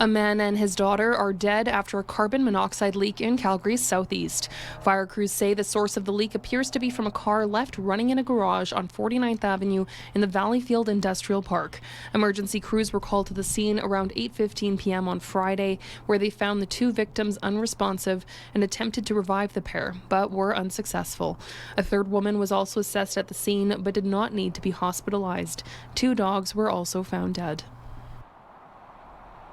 A man and his daughter are dead after a carbon monoxide leak in Calgary's southeast. Fire crews say the source of the leak appears to be from a car left running in a garage on 49th Avenue in the Valleyfield Industrial Park. Emergency crews were called to the scene around 8:15 p.m. on Friday, where they found the two victims unresponsive and attempted to revive the pair, but were unsuccessful. A third woman was also assessed at the scene, but did not need to be hospitalized. Two dogs were also found dead.